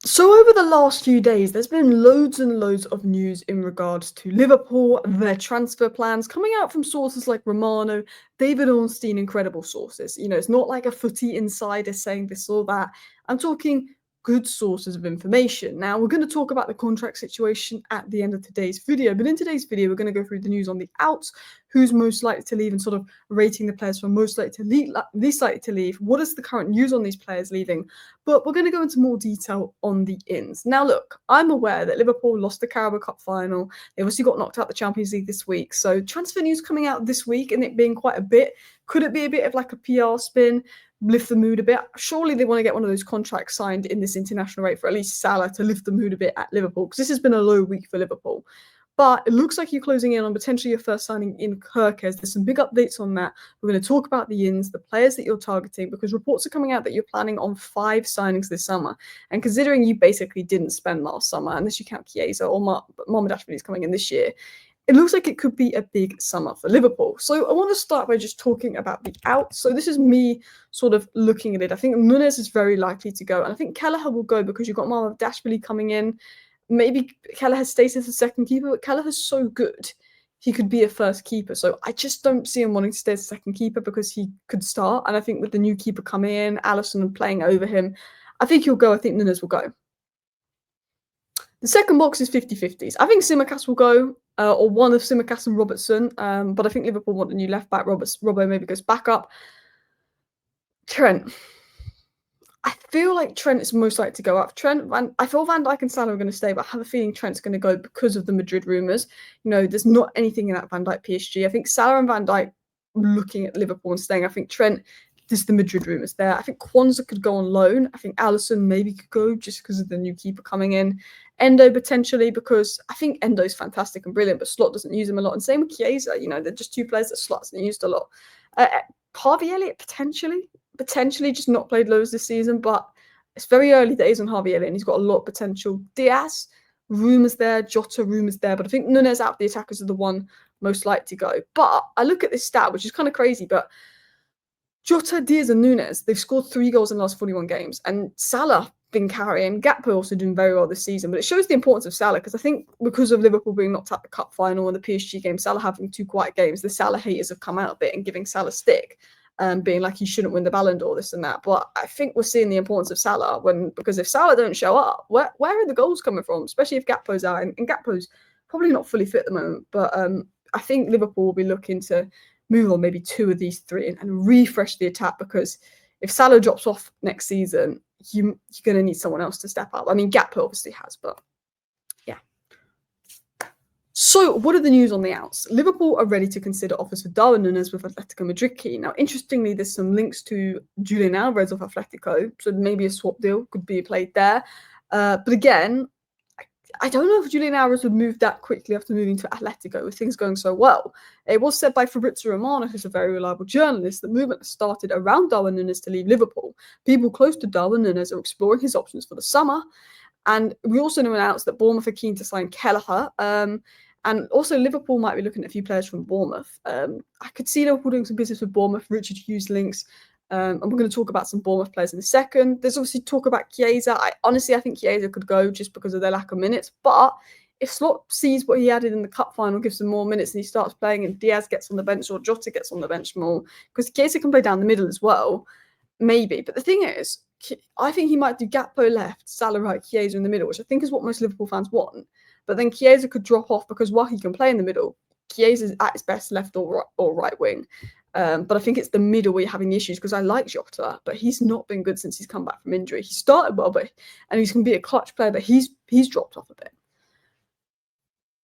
So over the last few days, there's been loads and loads of news in regards to Liverpool, their transfer plans coming out from sources like Romano, David Ornstein, incredible sources. It's not like a footy insider saying this or that. I'm talking good sources of information. Now, we're going to talk about the contract situation at the end of today's video, but in today's video, we're going to go through the news on the outs, who's most likely to leave, and sort of rating the players from most likely to leave, least likely to leave. What is the current news on these players leaving? But we're going to go into more detail on the ins. Now, look, I'm aware that Liverpool lost the Carabao Cup final. They obviously got knocked out the Champions League this week. So transfer news coming out this week and it being quite a bit. Could it be a bit of like a PR spin, lift the mood a bit? Surely they want to get one of those contracts signed in this international rate for at least Salah to lift the mood a bit at Liverpool, because this has been a low week for Liverpool. But it looks like you're closing in on potentially your first signing in Kerkez. There's some big updates on that. We're going to talk about the ins, the players that you're targeting, because reports are coming out that you're planning on 5 signings this summer. And considering you basically didn't spend last summer, unless you count Chiesa or Mohamed is coming in this year, it looks like it could be a big summer for Liverpool. So I want to start by just talking about the outs. So this is me sort of looking at it. I think Núñez is very likely to go. And I think Kelleher will go because you've got Mohamed coming in. Maybe Kelleher stays as a second keeper, but Kelleher's so good, he could be a first keeper. So I just don't see him wanting to stay as a second keeper because he could start. And I think with the new keeper coming in, Alisson playing over him, I think he'll go. I think Núñez will go. The second box is 50-50s. I think Tsimikas will go, or one of Tsimikas and Robertson. But I think Liverpool want a new left back. Robbo maybe goes back up. Trent. I feel like Trent is most likely to go up. I feel Van Dijk and Salah are going to stay, but I have a feeling Trent's going to go because of the Madrid rumours. There's not anything in that Van Dijk PSG. I think Salah and Van Dijk looking at Liverpool and staying. I think Trent, there's the Madrid rumours there. I think Kwanzaa could go on loan. I think Alisson maybe could go just because of the new keeper coming in. Endo potentially, because I think Endo's fantastic and brilliant, but Slot doesn't use him a lot. And same with Chiesa. They're just two players that Slot hasn't used a lot. Harvey Elliott potentially just not played loads this season, but it's very early days on Harvey Elliott and he's got a lot of potential. Diaz, rumours there, Jota, rumours there, but I think Núñez out of the attackers are the one most likely to go. But I look at this stat, which is kind of crazy, but Jota, Diaz and Núñez, they've scored 3 goals in the last 41 games, and Salah been carrying. Gakpo also doing very well this season, but it shows the importance of Salah, because I think because of Liverpool being knocked out the cup final and the PSG game, Salah having 2 quiet games, the Salah haters have come out a bit and giving Salah stick. Being like he shouldn't win the Ballon d'Or, this and that. But I think we're seeing the importance of Salah because if Salah don't show up, where are the goals coming from? Especially if Gakpo's out, and Gakpo's probably not fully fit at the moment. But I think Liverpool will be looking to move on maybe 2 of these 3 and refresh the attack, because if Salah drops off next season, you're going to need someone else to step up. I mean, Gakpo obviously has, but yeah. So, what are the news on the outs? Liverpool are ready to consider offers for Darwin Núñez with Atletico Madrid key. Now, interestingly, there's some links to Julian Alvarez of Atletico, so maybe a swap deal could be played there. But again, I don't know if Julian Alvarez would move that quickly after moving to Atletico with things going so well. It was said by Fabrizio Romano, who's a very reliable journalist, that movement started around Darwin Núñez to leave Liverpool. People close to Darwin Núñez are exploring his options for the summer. And we also know announced that Bournemouth are keen to sign Kelleher. And also Liverpool might be looking at a few players from Bournemouth. I could see Liverpool doing some business with Bournemouth, Richard Hughes links. And we're going to talk about some Bournemouth players in a second. There's obviously talk about Chiesa. I think Chiesa could go just because of their lack of minutes. But if Slot sees what he added in the cup final, gives him more minutes, and he starts playing, and Diaz gets on the bench or Jota gets on the bench more, because Chiesa can play down the middle as well, maybe. But the thing is, I think he might do Gakpo left, Salah right, Chiesa in the middle, which I think is what most Liverpool fans want. But then Chiesa could drop off because while he can play in the middle, Chiesa's at his best left or right wing. But I think it's the middle where you're having the issues, because I like Jota, but he's not been good since he's come back from injury. He started well, and he's going to be a clutch player, but he's dropped off a bit.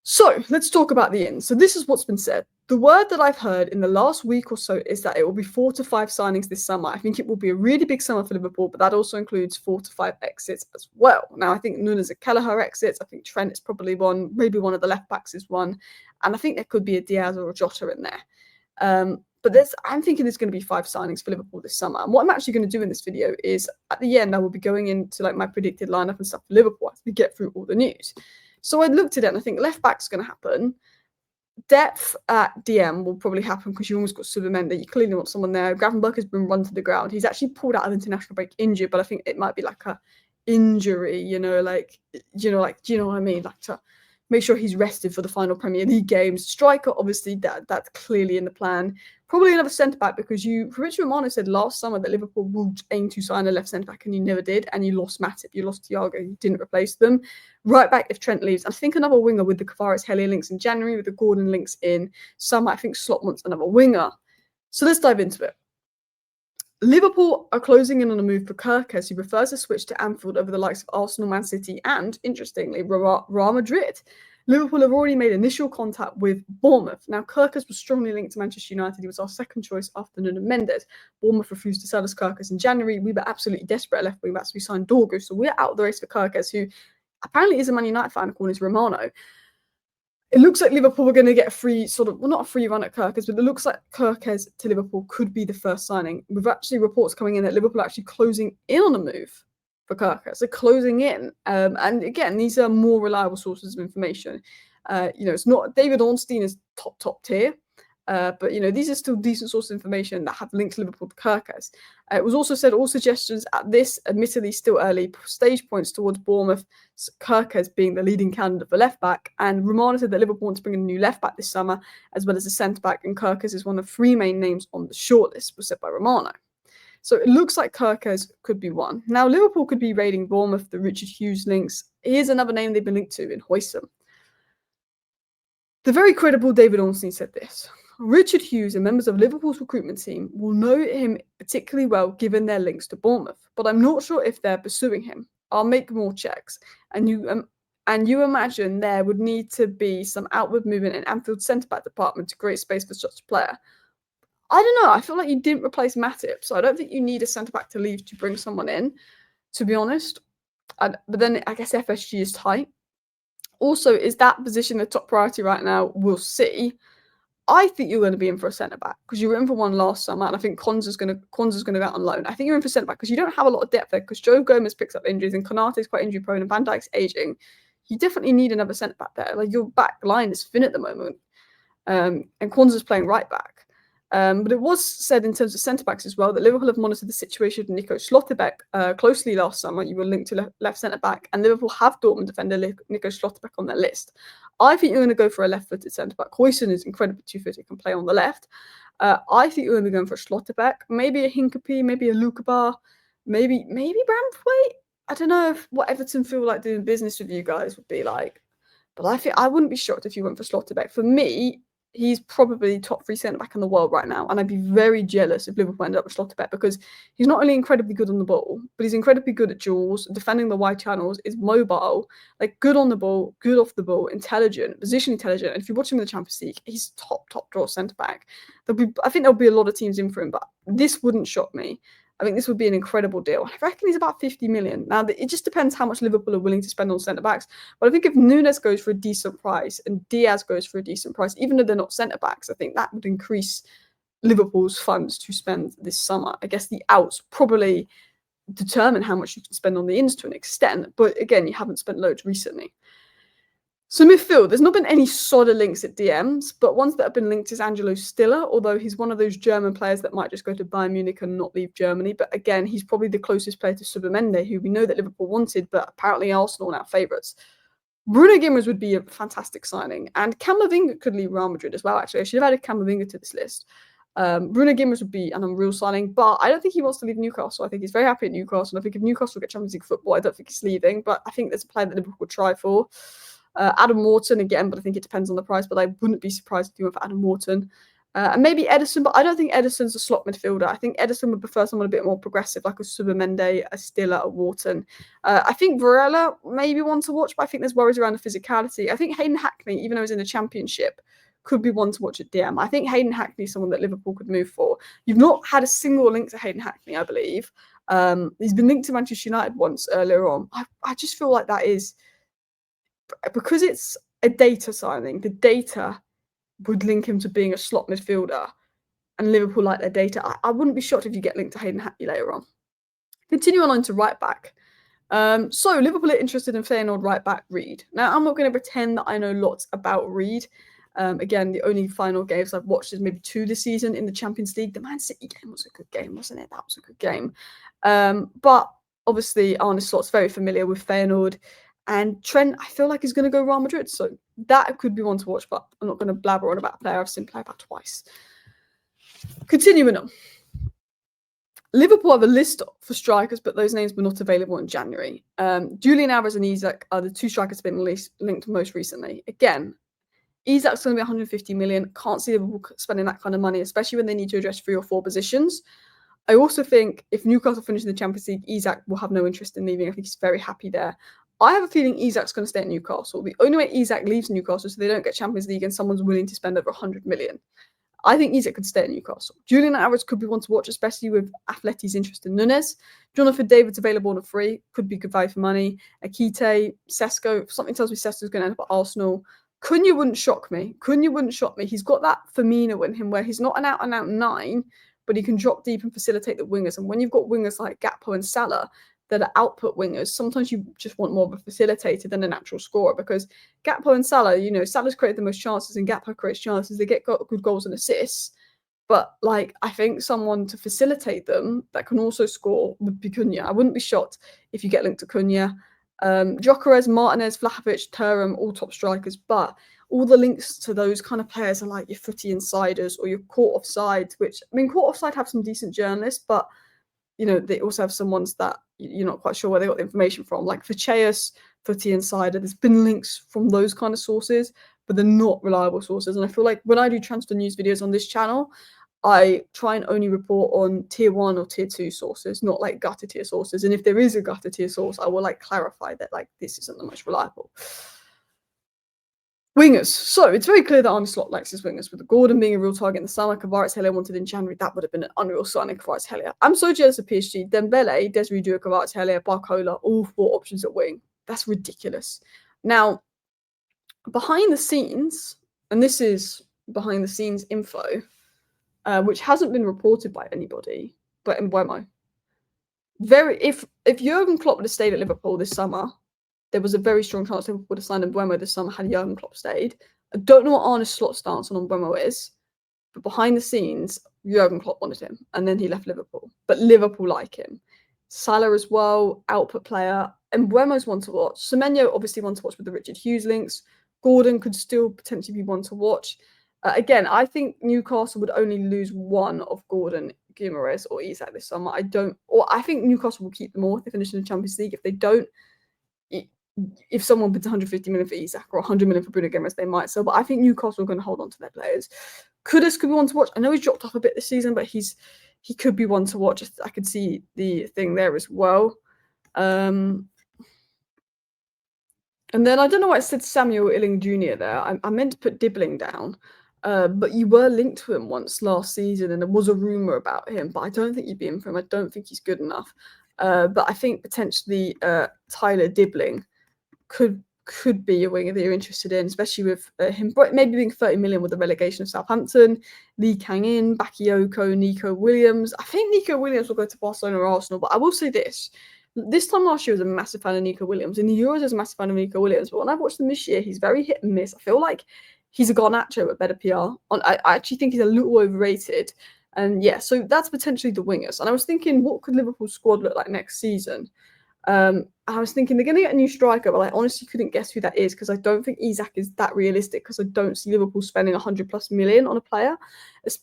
So let's talk about the ins. So this is what's been said. The word that I've heard in the last week or so is that it will be 4 to 5 signings this summer. I think it will be a really big summer for Liverpool, but that also includes 4 to 5 exits as well. Now, I think Núñez and Kelleher exits. I think Trent is probably one. Maybe one of the left backs is one. And I think there could be a Diaz or a Jota in there. But I'm thinking there's going to be 5 signings for Liverpool this summer. And what I'm actually going to do in this video is, at the end, I will be going into like my predicted lineup and stuff for Liverpool as we get through all the news. So I looked at it and I think left back's going to happen. Depth at DM will probably happen because you almost got Subamenda. You clearly want someone there. Gravenberch has been run to the ground. He's actually pulled out of international break injured, but I think it might be like a injury, like, do you know what I mean? Like, to make sure he's rested for the final Premier League games. Striker, obviously, that's clearly in the plan. Probably another centre-back, because Fabrizio Romano said last summer that Liverpool would aim to sign a left centre-back, and you never did, and you lost Matip, you lost Thiago, you didn't replace them. Right back if Trent leaves. I think another winger with the Kvaratskhelia links in January, with the Gordon links in summer. I think Slot wants another winger. So let's dive into it. Liverpool are closing in on a move for Kerkez, who prefers a switch to Anfield over the likes of Arsenal, Man City, and, interestingly, Real Madrid. Liverpool have already made initial contact with Bournemouth. Now, Kerkez was strongly linked to Manchester United. He was our second choice after Nuno Mendes. Bournemouth refused to sell us Kerkez in January. We were absolutely desperate at left wing backs. We signed Dorgu, so we're out of the race for Kerkez, who apparently is a Man United fan, according to Romano. It looks like Liverpool were going to get a free not a free run at Kerkez, but it looks like Kerkez to Liverpool could be the first signing. With actually reports coming in that Liverpool are actually closing in on a move for Kerkez. They're closing in. And again, these are more reliable sources of information. It's not David Ornstein is top tier. But these are still decent sources of information that have linked Liverpool to Kerkez. It was also said all suggestions at this, admittedly still early stage, points towards Bournemouth, Kerkez being the leading candidate for left back. And Romano said that Liverpool want to bring in a new left back this summer, as well as a centre back. And Kerkez is one of 3 main names on the shortlist, was said by Romano. So it looks like Kerkez could be one. Now Liverpool could be raiding Bournemouth, the Richard Hughes links. Here's another name they've been linked to in Huijsen. The very credible David Ornstein said this. Richard Hughes and members of Liverpool's recruitment team will know him particularly well given their links to Bournemouth, but I'm not sure if they're pursuing him. I'll make more checks. And you imagine there would need to be some outward movement in Anfield's centre-back department to create space for such a player. I don't know. I feel like you didn't replace Matip, so I don't think you need a centre-back to leave to bring someone in, to be honest. But then I guess FSG is tight. Also, is that position the top priority right now? We'll see. I think you're going to be in for a centre back, because you were in for one last summer, and I think Konsa's going to go out on loan. I think you're in for centre back because you don't have a lot of depth there, because Joe Gomez picks up injuries and Konate's quite injury prone and Van Dijk's aging. You definitely need another centre back there. Like, your back line is thin at the moment, and Konsa's playing right back. But it was said in terms of centre backs as well that Liverpool have monitored the situation of Nico Schlotterbeck closely last summer. You were linked to left centre back, and Liverpool have Dortmund defender Nico Schlotterbeck on their list. I think you're going to go for a left-footed centre back. Huijsen is incredibly two-footed, can play on the left. I think you're going to be going for a Schlotterbeck, maybe a Hinkapie, maybe a Lukabar, maybe Braithwaite. I don't know what Everton feel like doing business with you guys would be like, but I wouldn't be shocked if you went for Schlotterbeck. For me, he's probably top 3 centre back in the world right now, and I'd be very jealous if Liverpool ended up with Schlotterbeck, because he's not only incredibly good on the ball, but he's incredibly good at duels, defending the wide channels, is mobile, like good on the ball, good off the ball, intelligent, position intelligent. And if you watch him in the Champions League, he's top draw centre back. I think there'll be a lot of teams in for him, but this wouldn't shock me. I think this would be an incredible deal. I reckon he's about 50 million. Now, it just depends how much Liverpool are willing to spend on centre-backs. But I think if Nunes goes for a decent price and Diaz goes for a decent price, even though they're not centre-backs, I think that would increase Liverpool's funds to spend this summer. I guess the outs probably determine how much you can spend on the ins to an extent. But again, you haven't spent loads recently. So midfield, there's not been any solid links at DMs, but ones that have been linked is Angelo Stiller, although he's one of those German players that might just go to Bayern Munich and not leave Germany. But again, he's probably the closest player to Subamende, who we know that Liverpool wanted, but apparently Arsenal are now favourites. Bruno Guimaraes would be a fantastic signing, and Camavinga could leave Real Madrid as well, actually. I should have added Camavinga to this list. Bruno Guimaraes would be an unreal signing, but I don't think he wants to leave Newcastle. I think he's very happy at Newcastle, and I think if Newcastle get Champions League football, I don't think he's leaving, but I think there's a player that Liverpool would try for. Adam Wharton again, but I think it depends on the price. But I wouldn't be surprised if you went for Adam Wharton. And maybe Edison, but I don't think Edison's a slot midfielder. I think Edison would prefer someone a bit more progressive, like a Subamende, a Stiller, a Wharton. I think Varela maybe one to watch, but I think there's worries around the physicality. I think Hayden Hackney, even though he's in the Championship, could be one to watch at DM. I think Hayden Hackney is someone that Liverpool could move for. You've not had a single link to Hayden Hackney, I believe. He's been linked to Manchester United once earlier on. I just feel like that is... because it's a data signing, the data would link him to being a slot midfielder, and Liverpool like their data. I wouldn't be shocked if you get linked to Hayden Hackney later on. Continuing on to right back. So Liverpool are interested in Feyenoord right back Reed. Now, I'm not going to pretend that I know lots about Reed. Again, the only final games I've watched is maybe 2 this season in the Champions League. The Man City game was a good game, wasn't it? That was a good game. But obviously Arne Slot's very familiar with Feyenoord, and Trent, I feel like, is going to go Real Madrid. So that could be one to watch, but I'm not going to blabber on about a player I've seen play about twice. Continuing on. Liverpool have a list for strikers, but those names were not available in January. Julian Alvarez and Isak are the two strikers that have been linked most recently. Again, Isak's going to be 150 million. Can't see Liverpool spending that kind of money, especially when they need to address 3 or 4 positions. I also think if Newcastle finish in the Champions League, Isak will have no interest in leaving. I think he's very happy there. I have a feeling Isak's going to stay at Newcastle. The only way Isak leaves Newcastle is so they don't get Champions League and someone's willing to spend over 100 million. I think Isak could stay at Newcastle. Julian Alvarez could be one to watch, especially with Atleti's interest in Nunes. Jonathan David's available on a free, could be good value for money. Akite, Sesko, something tells me Sesko's going to end up at Arsenal. Cunha wouldn't shock me. He's got that Firmino in him where he's not an out-and-out 9, but he can drop deep and facilitate the wingers. And when you've got wingers like Gakpo and Salah that are output wingers, sometimes you just want more of a facilitator than a natural scorer, because Gakpo and Salah, Salah's created the most chances and Gakpo creates chances. They get good goals and assists. But I think someone to facilitate them that can also score would be Cunha. I wouldn't be shocked if you get linked to Cunha. Gyökeres, Martinez, Vlahovic, Thuram, all top strikers, but all the links to those kind of players are like your footy insiders or your court offside, which, court offside have some decent journalists, but, they also have some ones that you're not quite sure where they got the information from. Like for Cheus, Footy Insider, there's been links from those kind of sources, but they're not reliable sources. And I feel like when I do transfer news videos on this channel, I try and only report on tier 1 or tier 2 sources, not like gutter tier sources. And if there is a gutter tier source, I will clarify that this isn't the most reliable. Wingers. So it's very clear that Arne Slot likes his wingers, with Gordon being a real target in the summer. Kvaratskhelia wanted in January. That would have been an unreal signing, Kvaratskhelia. I'm so jealous of PSG. Dembele, Desiree Dua, Kvaratskhelia, Barcola, all 4 options at wing. That's ridiculous. Now, behind the scenes, and this is behind the scenes info, which hasn't been reported by anybody, but Mbeumo. If Jurgen Klopp would have stayed at Liverpool this summer, there was a very strong chance Liverpool would have signed Mbeumo this summer had Jurgen Klopp stayed. I don't know what Arne Slot's stance on Mbeumo is, but behind the scenes, Jurgen Klopp wanted him, and then he left Liverpool. But Liverpool like him. Salah as well, output player. Mbeumo's one to watch. Semenyo obviously one to watch with the Richard Hughes links. Gordon could still potentially be one to watch. Again, I think Newcastle would only lose one of Gordon, Guimaraes, or Isak this summer. I think Newcastle will keep them all if they finish in the Champions League. If they don't, if someone bids 150 million for Isak or 100 million for Bruno Guimaraes, they might sell. But I think Newcastle are going to hold on to their players. Kudus could be one to watch. I know he's dropped off a bit this season, but he could be one to watch. I could see the thing there as well. And then I don't know why it said Samuel Illing Jr. there. I meant to put Dibbling down. But you were linked to him once last season, and there was a rumour about him, but I don't think you'd be in for him. I don't think he's good enough. But I think potentially Tyler Dibbling could be a winger that you're interested in, especially with him maybe being 30 million with the relegation of Southampton, Lee Kang-in, Bakayoko, Nico Williams. I think Nico Williams will go to Barcelona or Arsenal, but I will say this. This time last year, I was a massive fan of Nico Williams. In the Euros, I was a massive fan of Nico Williams. But when I've watched him this year, he's very hit and miss. I feel like he's a Garnacho with better PR. I actually think he's a little overrated. And yeah, so that's potentially the wingers. And I was thinking, what could Liverpool's squad look like next season? I was thinking they're going to get a new striker, but I honestly couldn't guess who that is, because I don't think Isak is that realistic, because I don't see Liverpool spending 100+ million on a player.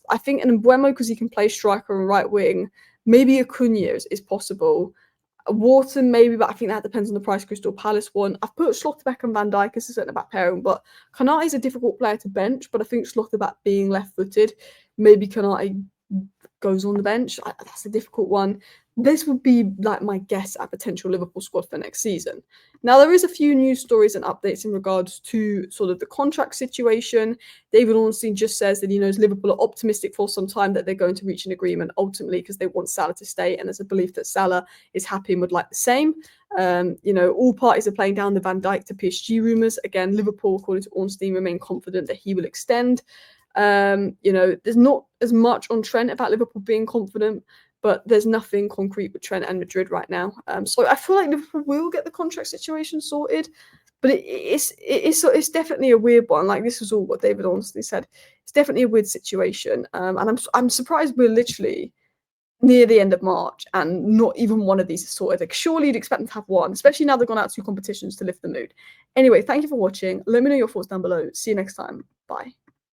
I think an Mbeumo, because he can play striker and right wing. Maybe a Cunha is possible. Wharton maybe, but I think that depends on the price Crystal Palace want. I've put Schlotterbeck and Van Dijk as a centre-back pairing, but Konate is a difficult player to bench, but I think Schlotterbeck being left-footed, maybe Konate goes on the bench. That's a difficult one. This would be my guess at potential Liverpool squad for next season. Now, there is a few news stories and updates in regards to sort of the contract situation. David Ornstein just says that he knows Liverpool are optimistic for some time that they're going to reach an agreement ultimately, because they want Salah to stay, and there's a belief that Salah is happy and would like the same. All parties are playing down the Van Dijk to PSG rumours. Again, Liverpool, according to Ornstein, remain confident that he will extend. There's not as much on Trent about Liverpool being confident, but there's nothing concrete with Trent and Madrid right now. So I feel like Liverpool will get the contract situation sorted, but it's definitely a weird one. This is all what David Ornstein said. It's definitely a weird situation, and I'm surprised we're literally near the end of March, and not even one of these is sorted. Like, surely you'd expect them to have one, especially now they've gone out to competitions to lift the mood. Anyway, thank you for watching. Let me know your thoughts down below. See you next time. Bye.